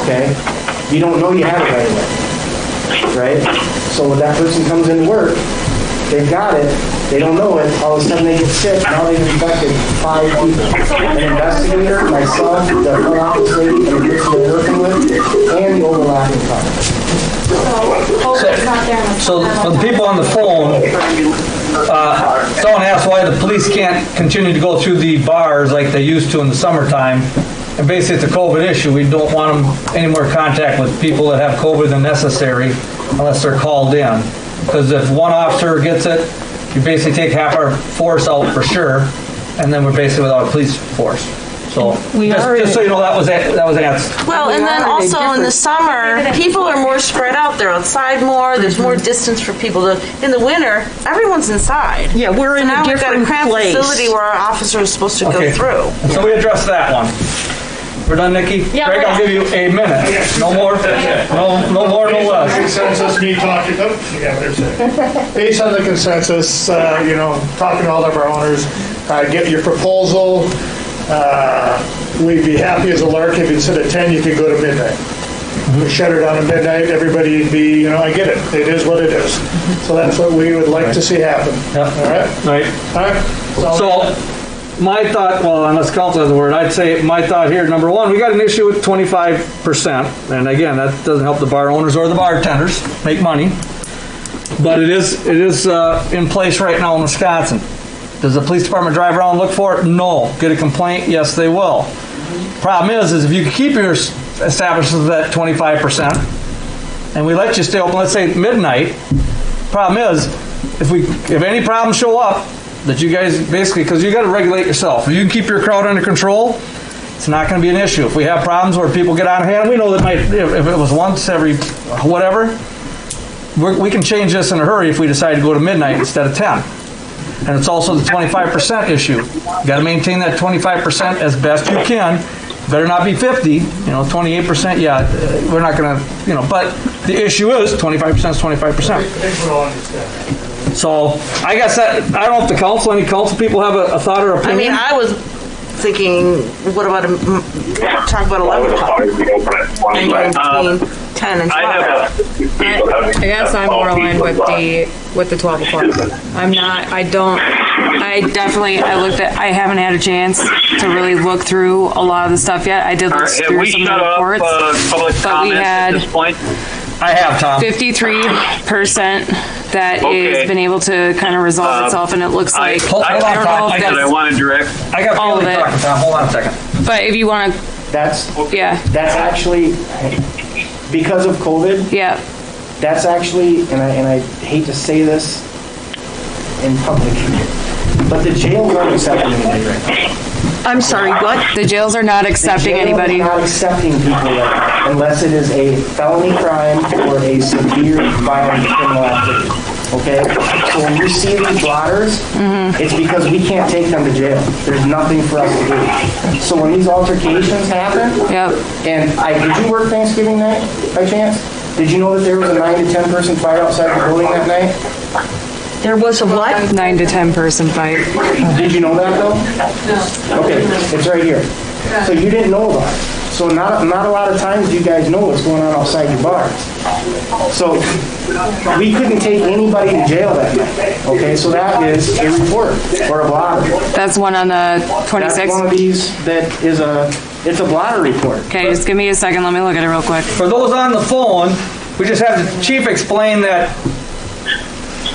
Okay? You don't know you have it right away. Right? So when that person comes into work, they've got it, they don't know it, all of a sudden they get sick, now they've infected 5 people. An investigator, myself, the front office lady, and the person they're working with, and the overlapping coverage. So for the people on the phone, someone asked why the police can't continue to go through the bars like they used to in the summertime. And basically, it's a COVID issue. We don't want them any more contact with people that have COVID than necessary unless they're called in. Because if one officer gets it, you basically take half our force out for sure, and then we're basically without a police force. So just so you know, that was answered. Well, and then also in the summer, people are more spread out. They're outside more. There's more distance for people to. In the winter, everyong's inside. Yeah, we're in a different place. Now we've got a cramped place. facility where our officer is supposed to go through. So we addressed that one. We're done, Nikki? Yeah, Greg, I'll give you a minute. No more, no more, no less. Consensus, me talking, based on the consensus, talking to all of our owners, get your proposal, we'd be happy as a lark if instead of 10, you could go to midnight. We shut her down at midnight, everybody'd be, I get it. It is what it is. So that's what we would like to see happen. All right? Right. All right? So, my thought, well, unless council has the word, I'd say my thought here, number one, we got an issue with 25%. And again, that doesn't help the bar owners or the bartenders make money. But it is in place right now in Wisconsin. Does the police department drive around and look for it? No. Get a complaint? Yes, they will. Problem is if you keep your establishments at 25%, and we let you stay open, let's say midnight, problem is, if any problems show up, that you guys basically, because you got to regulate yourself. If you can keep your crowd under control, it's not going to be an issue. If we have problems where people get out of hand, we know that if it was once every whatever, we can change this in a hurry if we decide to go to midnight instead of 10. And it's also the 25% issue. You got to maintain that 25% as best you can. Better not be 50, 28%, yeah, we're not going to, but the issue is 25% is 25%. So I guess that, I don't know if any council people have a thought or opinion. I was thinking, what about talk about 11 o'clock? Anywhere between 10 and 12. I guess I'm more aligned with the 12 o'clock. I haven't had a chance to really look through a lot of the stuff yet. I did look through some of the reports, but we had I have, Tom. 53% that has been able to kind of resolve itself, and it looks like I want to direct. I got all of it. Tom. Hold on a second. But if you want to, That's actually, because of COVID. Yeah. That's actually, and I hate to say this in public, but the jails aren't accepting anybody right now. I'm sorry, what? The jails are not accepting anybody. Not accepting people right now, unless it is a felony crime or a severe violent criminal activity. Okay? So when you see these blotters, it's because we can't take them to jail. There's nothing for us to do. So when these altercations happen, and did you work Thanksgiving night by chance? Did you know that there was a 9 to 10 person fight outside the building that night? There was a what? 9 to 10 person fight. Did you know that though? No. Okay, it's right here. So you didn't know about it. So not a lot of times you guys know what's going on outside your bars. So we couldn't take anybody to jail that night. Okay, so that is a report or a blotter. That's one on the 26th? That's one of these that is it's a blotter report. Okay, just give me a second. Let me look at it real quick. For those on the phone, we just have the chief explain that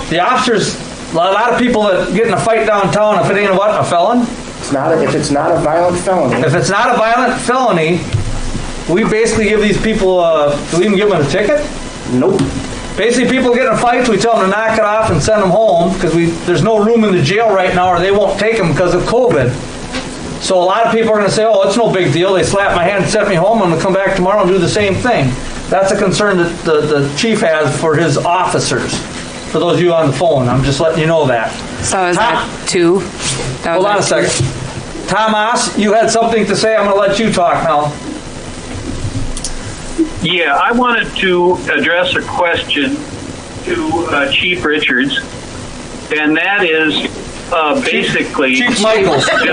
the officers, a lot of people that get in a fight downtown, if it ain't a felon? If it's not a violent felony. If it's not a violent felony, we basically give these people, do we even give them a ticket? Nope. Basically, people get in fights, we tell them to knock it off and send them home because there's no room in the jail right now or they won't take them because of COVID. So a lot of people are going to say, oh, it's no big deal. They slap my hand and sent me home. I'm going to come back tomorrow and do the same thing. That's a concern that the chief has for his officers. For those of you on the phone, I'm just letting you know that. So is that 2? Hold on a second. Thomas, you had something to say. I'm going to let you talk now. Yeah, I wanted to address a question to Chief Richards, and that is basically Chief Michaels. Does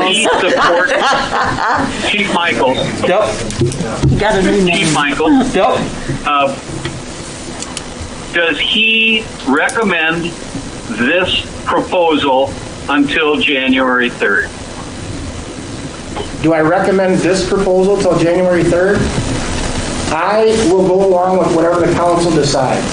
he support Chief Michaels? Yep. You got a new name. Chief Michaels. Yep. Does he recommend this proposal until January 3rd? Do I recommend this proposal till January 3rd? I will go along with whatever the council decides.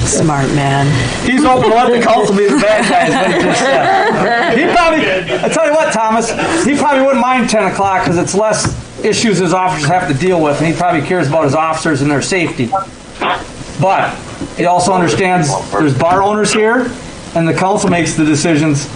Smart man. He's open to let the council be the bad guys. What he just said. He probably, I tell you what, Thomas, he probably wouldn't mind 10 o'clock because it's less issues his officers have to deal with, and he probably cares about his officers and their safety. But he also understands there's bar owners here, and the council makes the decisions.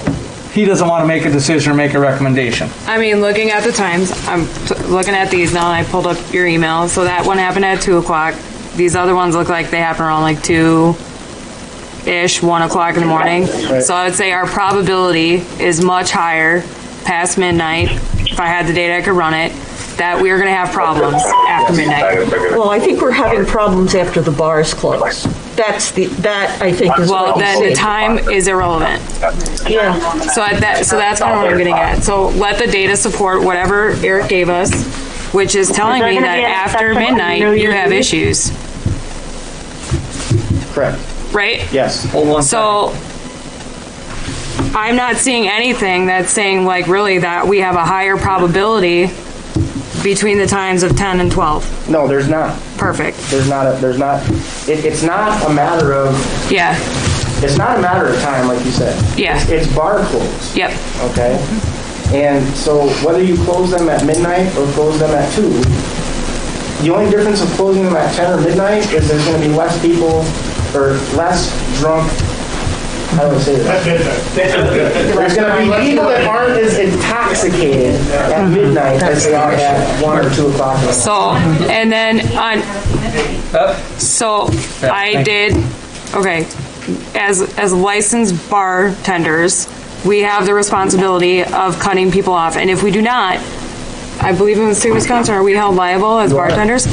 He doesn't want to make a decision or make a recommendation. I mean, looking at the times, I'm looking at these now, and I pulled up your email. So that one happened at 2 o'clock. These other ones look like they happen around like 2-ish, 1 o'clock in the morning. Right. So I would say our probability is much higher past midnight. If I had the data, I could run it. That we are going to have problems after midnight. Well, I think we're having problems after the bars close. that I think is Well, what then the time is irrelevant. Yeah. So that's kind of what I'm getting at. So let the data support whatever Eric gave us, which is telling me that after midnight you have issues, Correct. right? Yes. Hold on. So I'm not seeing anything that's saying like really that we have a higher probability between the times of 10 and 12. No, there's not. Perfect. It's not a matter of, Yeah. it's not a matter of time, like you said. Yeah. It's bar closed. Yep. Okay? And so whether you close them at midnight or close them at 2, the only difference of closing them at 10 or midnight is there's going to be less people or less drunk. How do I say that? There's going to be people that aren't as intoxicated at midnight as they are at 1 or 2 o'clock. So, and then I did, okay, as licensed bartenders, we have the responsibility of cutting people off. And if we do not, I believe in the state of Wisconsin, are we held liable as bartenders?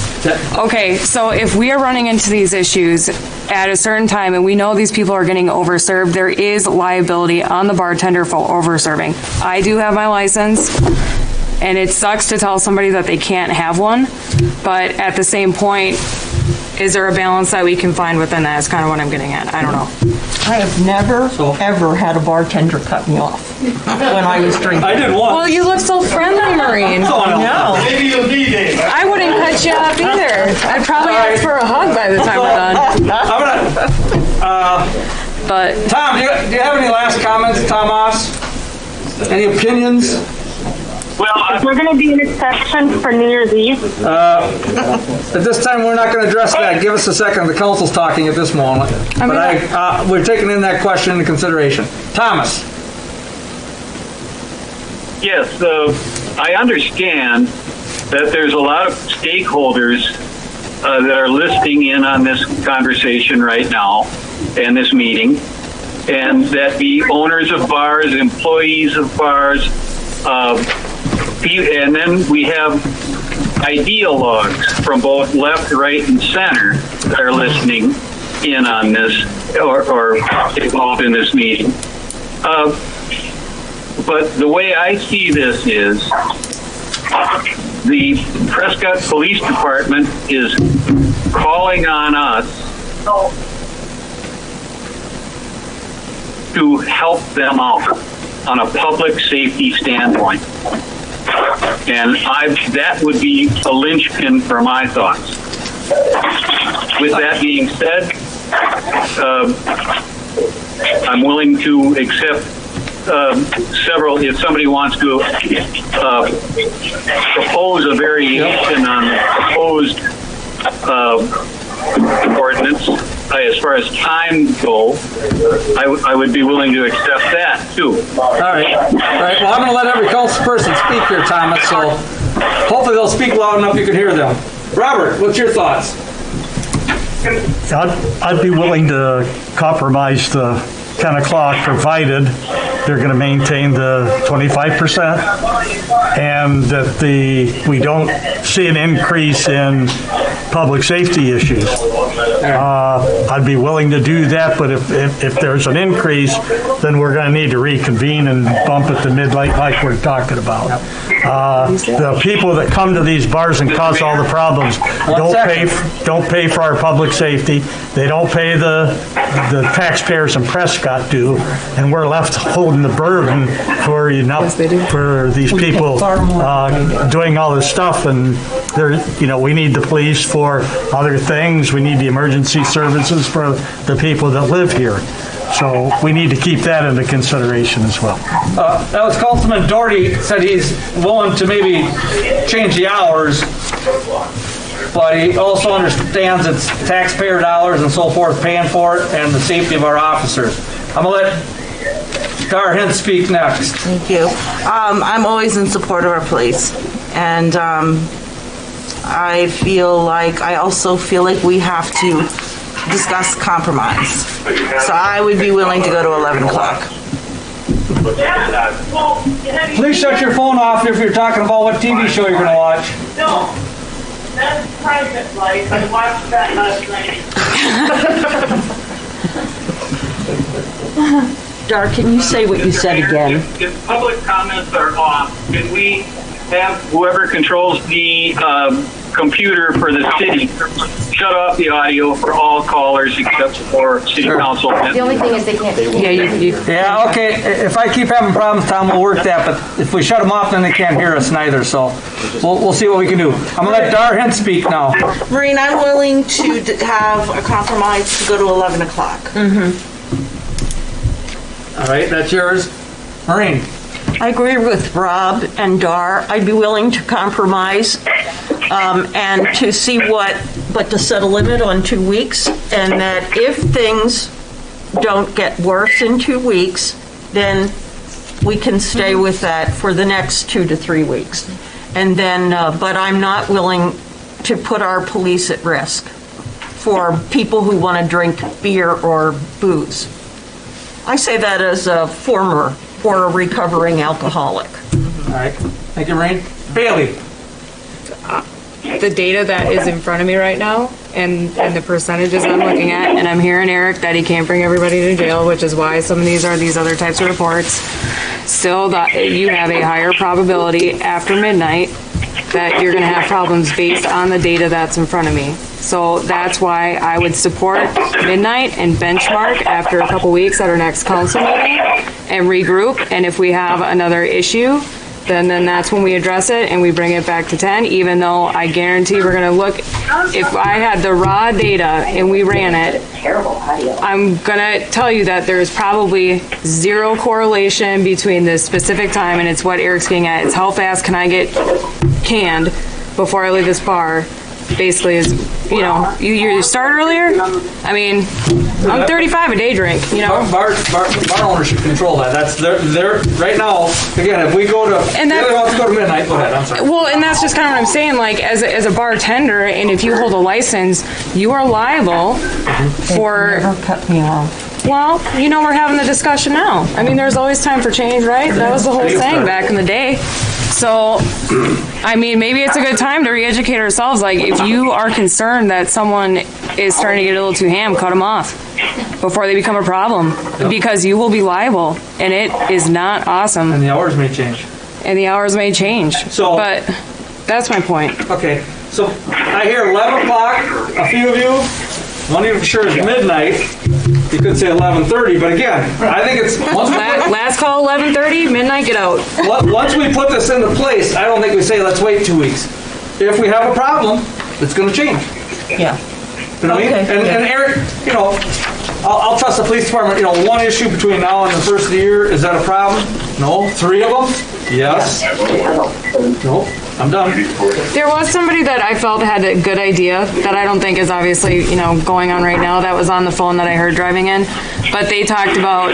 Okay, so if we are running into these issues at a certain time and we know these people are getting overserved, there is liability on the bartender for overserving. I do have my license, and it sucks to tell somebody that they can't have one, but at the same point, is there a balance that we can find within that? Is kind of what I'm getting at. I don't know. I have never, ever had a bartender cut me off when I was drinking. I did once. Well, you look so friendly, Maureen. No. Maybe you'll need it. I wouldn't cut you off either. I'd probably ask for a hug by the time we're done. But Tom, do you have any last comments, Tomas? Any opinions? Well, we're going to be in exception for New Year's Eve. At this time, we're not going to address that. Give us a second. The council's talking at this moment. But we're taking in that question into consideration. Thomas. Yes, I understand that there's a lot of stakeholders that are listening in on this conversation right now and this meeting, and that the owners of bars, employees of bars, and then we have ideologues from both left, right, and center that are listening in on this or involved in this meeting. But the way I see this is the Prescott Police Department is calling on us to help them out on a public safety standpoint. And that would be a linchpin for my thoughts. With that being said, I'm willing to accept several, if somebody wants to propose a variation on the proposed ordinance, as far as time go, I would be willing to accept that too. All right. Well, I'm going to let every council person speak here, Thomas, so hopefully they'll speak loud enough you can hear them. Robert, what's your thoughts? I'd be willing to compromise the 10 o'clock provided they're going to maintain the 25% and that we don't see an increase in public safety issues. I'd be willing to do that, but if there's an increase, then we're going to need to reconvene and bump it to midnight like we're talking about. The people that come to these bars and cause all the problems don't pay for our public safety. They don't pay the taxpayers in Prescott do, and we're left holding the burden for for these people doing all this stuff. And we need the police for other things. We need the emergency services for the people that live here. So we need to keep that into consideration as well. That was Councilman Doherty said he's willing to maybe change the hours, but he also understands it's taxpayer dollars and so forth paying for it and the safety of our officers. I'm going to let Gar Hint speak next. Thank you. I'm always in support of our police, and I also feel like we have to discuss compromise. So I would be willing to go to 11 o'clock. Please shut your phone off if you're talking about what TV show you're going to watch. No, that's private. Private Life, I watched that last night. Dar, can you say what you said again? If public comments are off, can we have whoever controls the computer for the city shut off the audio for all callers except for city council? The only thing is they can't. Yeah, okay, if I keep having problems, Tom, we'll work that, but if we shut them off, then they can't hear us neither, so we'll see what we can do. I'm gonna let Dar Hint speak now. Maureen, I'm willing to have a compromise to go to 11 o'clock. All right, that's yours. Maureen? I agree with Rob and Dar. I'd be willing to compromise and to see but to set a limit on 2 weeks, and that if things don't get worse in 2 weeks, then we can stay with that for the next 2 to 3 weeks. And then, but I'm not willing to put our police at risk for people who want to drink beer or booze. I say that as a former or a recovering alcoholic. All right, thank you, Maureen. Bailey? The data that is in front of me right now and the percentages I'm looking at, and I'm hearing Eric that he can't bring everybody to jail, which is why some of these are these other types of reports. Still, you have a higher probability after midnight that you're going to have problems based on the data that's in front of me. So that's why I would support midnight and benchmark after a couple weeks at our next council meeting and regroup. And if we have another issue, then that's when we address it and we bring it back to 10, even though I guarantee we're going to look, if I had the raw data and we ran it, I'm going to tell you that there's probably zero correlation between this specific time, and it's what Eric's getting at. It's how fast can I get canned before I leave this bar. Basically is, you start earlier. I mean, I'm 35 a day drink, Bar owners should control that. That's they're right now, again, if we go to, and that, the other wants to go to midnight, go ahead, I'm sorry. Well, and that's just kind of what I'm saying, like, as a bartender, and if you hold a license, you are liable for... Never cut me off. Well, we're having the discussion now. I mean, there's always time for change, right? That was the whole saying back in the day. So, I mean, maybe it's a good time to re-educate ourselves. Like, if you are concerned that someone is starting to get a little too ham, cut them off before they become a problem, because you will be liable, and it is not awesome. And the hours may change. So, but that's my point. Okay, so I hear 11 o'clock, a few of you, one of you for sure is midnight. You could say 11:30, but again, I think it's... Last call 11:30, midnight, get out. Once we put this into place, I don't think we say, let's wait 2 weeks. If we have a problem, it's going to change. Yeah. You know what I mean? And Eric, I'll trust the police department. One issue between now and the first of the year, is that a problem? No. 3 of them? Yes. No. I'm done. There was somebody that I felt had a good idea that I don't think is obviously, going on right now, that was on the phone that I heard driving in. But they talked about,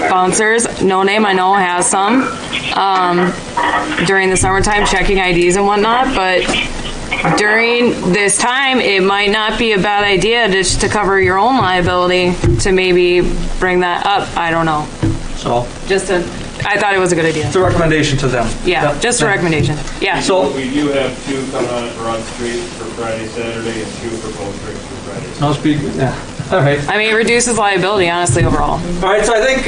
bouncers. No Name, I know, has some during the summertime, checking IDs and whatnot. But during this time, it might not be a bad idea just to cover your own liability to maybe bring that up. I don't know. So I thought it was a good idea. It's a recommendation to them. Yeah, just a recommendation. Yeah. So we do have 2 coming on at Broad Street for Friday, Saturday, and 2 for Cold Spring for Friday. No speak. Yeah. All right. I mean, it reduces liability, honestly, overall. All right. So I think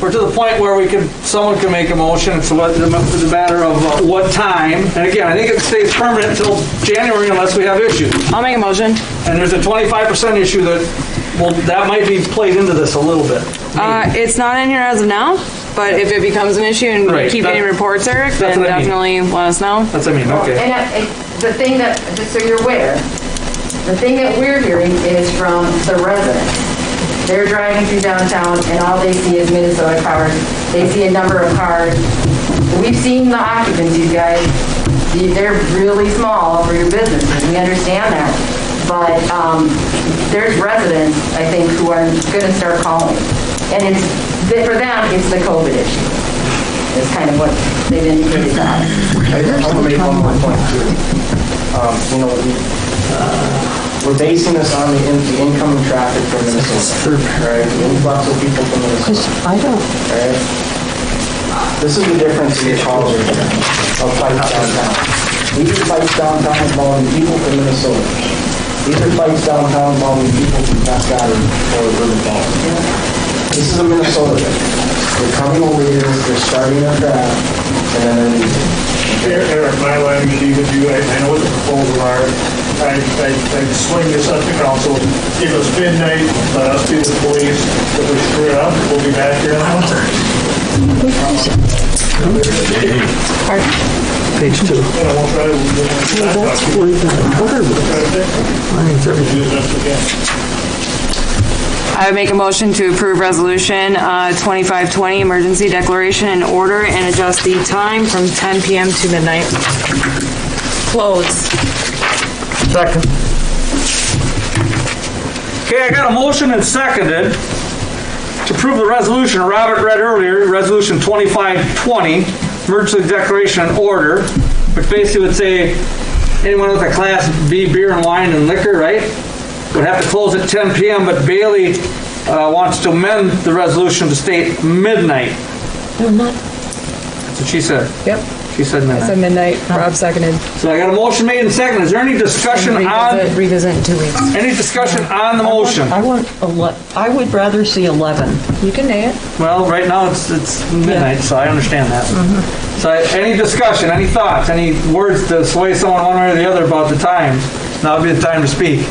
we're to the point where someone can make a motion. It's the matter of what time. And again, I think it stays permanent until January unless we have issues. I'll make a motion. And there's a 25% issue that might be played into this a little bit. It's not in here as of now, but if it becomes an issue and we keep getting reports, Eric, then definitely let us know. That's what I mean, okay. And the thing that, just so you're aware, the thing that we're hearing is from the residents. They're driving through downtown and all they see is Minnesota cars. They see a number of cars. We've seen the occupancies, guys. They're really small for your businesses. We understand that. But there's residents, I think, who are going to start calling. And for them, it's the COVID issue. It's kind of what they've indicated to us. I want to make one more point, too. We're basing this on the incoming traffic from Minnesota, right? The influx of people from Minnesota. I don't. Right? This is the difference in the calls of flights downtown. These are fights downtown involving people from Minnesota. These are fights downtown involving people from Prescott or River Falls. This is a Minnesota thing. They're coming over here, they're starting their craft, and then they're leaving. Eric, my language, even you, I know what the proposals are. I swing this up to council. Give us midnight, let us be the police. If we screw it up, we'll be back here on 1:30. Page 2. I would make a motion to approve resolution 2520, emergency declaration and order, and adjust the time from 10 p.m. to midnight. Close. Second. Okay, I got a motion and seconded to approve the resolution Robert read earlier, resolution 2520, emergency declaration and order, which basically would say anyone with a class B beer and wine and liquor, right, would have to close at 10 p.m., but Bailey wants to amend the resolution to state midnight. No, not. That's what she said. Yep. She said midnight. I said midnight. Rob seconded. So I got a motion made and seconded. Is there any discussion on? Revisit in 2 weeks. Any discussion on the motion? I would rather see 11. You can name it. Well, right now it's midnight, so I understand that. So any discussion, any thoughts, any words to sway someone one way or the other about the time, now would be the time to speak.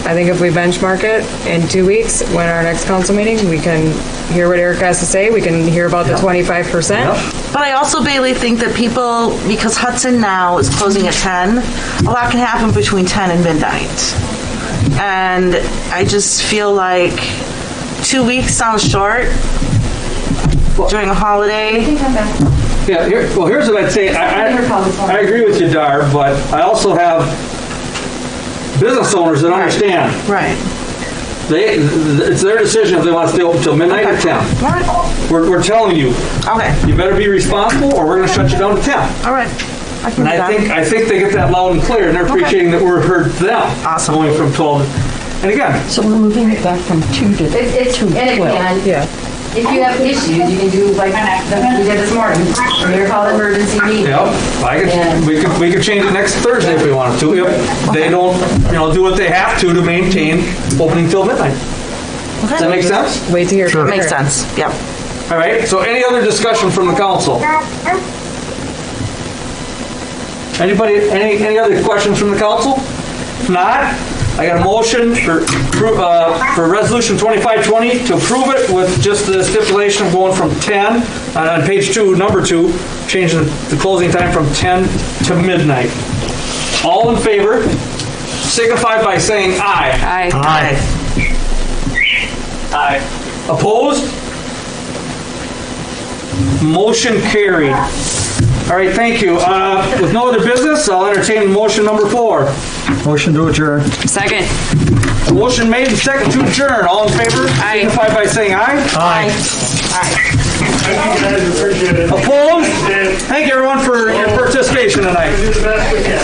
I think if we benchmark it in 2 weeks, when our next council meeting, we can hear what Eric has to say. We can hear about the 25%. But I also, Bailey, think that people, because Hudson now is closing at 10, a lot can happen between 10 and midnight. And I just feel like 2 weeks sounds short during a holiday. Yeah, here's what I'd say. I agree with you, Dar, but I also have business owners that understand. Right. It's their decision if they want to stay open until midnight or 10. We're telling you. Okay. You better be responsible or we're going to shut you down to 10. All right. And I think they get that loud and clear, and they're appreciating that we're heard to them. Awesome. Going from 12. And again. So we're moving it back from 2 to 12. Yeah. If you have issues, you can do like we did this morning. Mayor called emergency meeting. Yep. We could change it next Thursday if we wanted to. If they don't, do what they have to maintain opening till midnight. Okay. Does that make sense? Wait to hear from Makes sense. Yep. All right. So any other discussion from the council? Anybody? Any other questions from the council? If not, I got a motion for resolution 2520 to approve it with just the stipulation of going from 10 on page 2, number 2, changing the closing time from 10 to midnight. All in favor, signify by saying aye. Aye. Aye. Opposed? Motion carried. All right, thank you. With no other business, I'll entertain motion number 4. Motion to adjourn. Second. A motion made and second to adjourn. All in favor? Aye. Signify by saying aye. Aye. Thank you guys, appreciate it. Opposed? Thank you everyone for your participation tonight. Do the best we can.